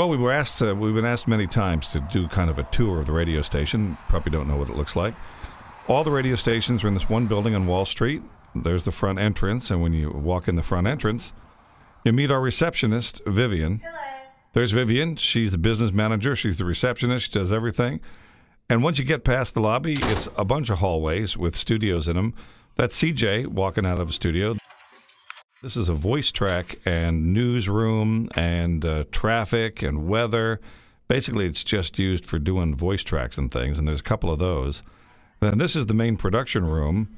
Well, we've been asked many times to do kind of a tour of the radio station. Probably don't know what it looks like. All the radio stations are in this one building on Wall Street. There's the front entrance, and when you walk in the front entrance, you meet our receptionist, Vivian. Hello. There's Vivian. She's the business manager. She's the receptionist. She does everything. And once you get past the lobby, it's a bunch of hallways with studios in them. That's CJ walking out of a studio. This is a voice track and newsroom and traffic and weather. Basically, it's just used for doing voice tracks and things, and there's a couple of those. Then this is the main production room.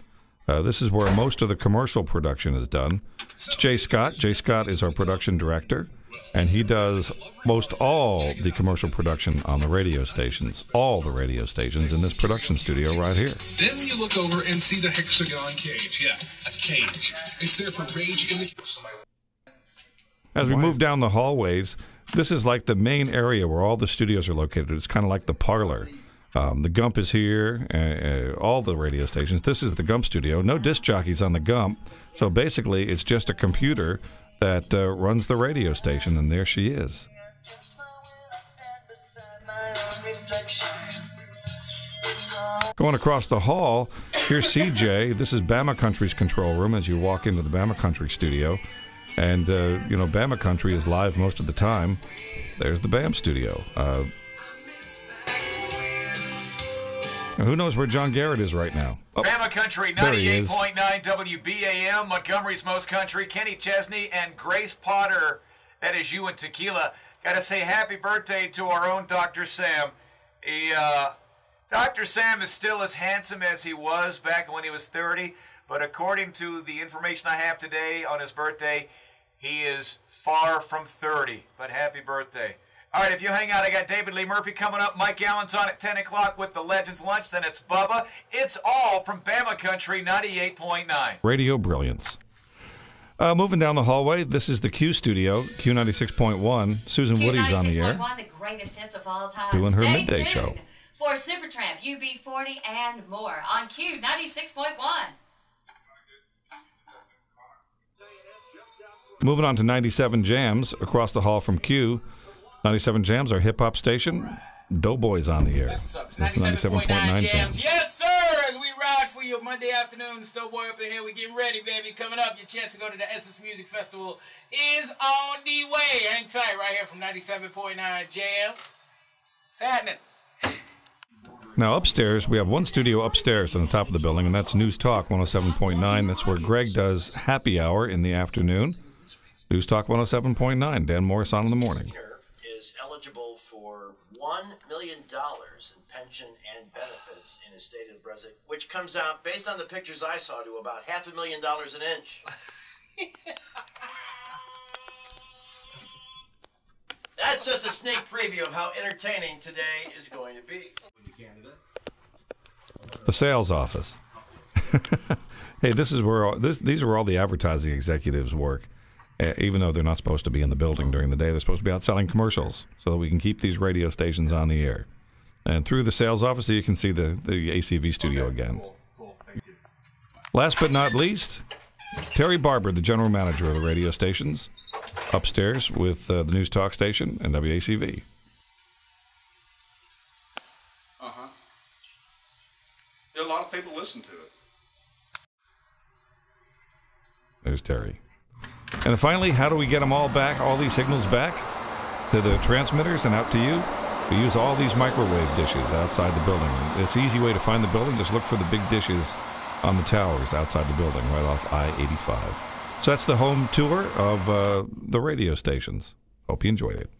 This is where most of the commercial production is done. It's Jay Scott. Jay Scott is our production director, and he does most all the commercial production on the radio stations, all the radio stations in this production studio right here. Then you look over and see the hexagon cage. Yeah, a cage. It's there for rage in the... As we move down the hallways, this is like the main area where all the studios are located. It's kind of like the parlor. The Gump is here, all the radio stations. This is the Gump studio. No disc jockeys on the Gump. So basically, it's just a computer that runs the radio station, and there she is. Going across the hall, here's CJ. This is Bama Country's control room as you walk into the Bama Country studio. And, you know, Bama Country is live most of the time. There's the BAM studio. Who knows where John Garrett is right now? Oh, Bama Country, 98.9 WBAM, Montgomery's Most Country, Kenny Chesney, and Grace Potter. That is you and Tequila. Got to say happy birthday to our own Dr. Sam. Dr. Sam is still as handsome as he was back when he was 30, but according to the information I have today on his birthday, he is far from 30. But happy birthday. All right, if you hang out, I got David Lee Murphy coming up. Mike Allen's on at 10 o'clock with the Legends Lunch. Then it's Bubba. It's all from Bama Country 98.9. Radio brilliance. Moving down the hallway, this is the Q studio, Q96.1. Susan Woody's on the air. The greatest hits of all time. Doing her Stay midday tuned show. For Supertramp, UB40, and more on Q 96.1. Moving on to 97 Jams across the hall from Q. 97 Jams, our hip-hop station. Doughboys on the air. That's 97.9 Jams. Yes, sir! As we ride for you Monday afternoon, Doughboy up in here. We getting ready, baby. Coming up, your chance to go to the Essence Music Festival is on the way. Hang tight right here from 97.9 Jams. It's happening. Now, upstairs, we have one studio upstairs on the top of the building, and that's News Talk 107.9. That's where Greg does happy hour in the afternoon. News Talk 107.9. Dan Morris on in the morning. Is eligible for $1 million in pension and benefits in his state of Brazil, which comes out, based on the pictures I saw, to about $500,000 an inch. That's just a sneak preview of how entertaining today is going to be. The sales office. Hey, this is where these are where all the advertising executives work. Even though they're not supposed to be in the building during the day, they're supposed to be out selling commercials so that we can keep these radio stations on the air. And through the sales office, you can see the ACV studio again. Cool. Thank you. Last but not least, Terry Barber, the general manager of the radio stations, upstairs with the News Talk station and WACV. A lot of people listen to it. There's Terry. And finally, how do we get them all back, all these signals back to the transmitters and out to you? We use all these microwave dishes outside the building. It's an easy way to find the building. Just look for the big dishes on the towers outside the building, right off I-85. So that's the home tour of the radio stations. Hope you enjoyed it.